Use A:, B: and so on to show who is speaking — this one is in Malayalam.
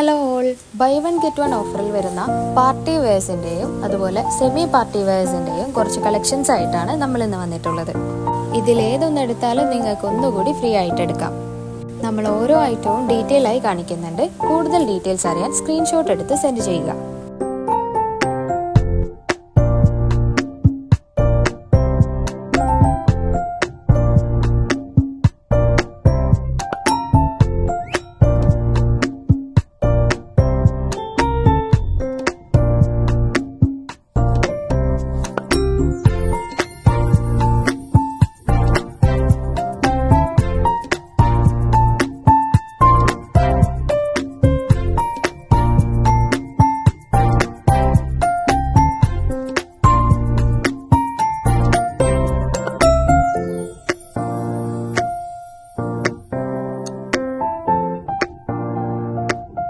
A: Hello all, buy one get one ഓഫറിൽ വരുന്ന പാർട്ടി വെയർസിൻ്റെയും അതുപോലെ സെമി പാർട്ടി വെയർസിൻ്റെയും കുറച്ച് കളക്ഷൻസ് ആയിട്ടാണ് നമ്മൾ ഇന്ന് വന്നിട്ടുള്ളത്. ഇതിലേതൊന്നെടുത്താലും നിങ്ങൾക്ക് ഒന്നുകൂടി ഫ്രീ ആയിട്ട് എടുക്കാം. നമ്മൾ ഓരോ ഐറ്റവും ഡീറ്റെയിൽ ആയി കാണിക്കുന്നുണ്ട്. കൂടുതൽ ഡീറ്റെയിൽസ് അറിയാൻ സ്ക്രീൻഷോട്ട് എടുത്ത് സെൻഡ് ചെയ്യുക.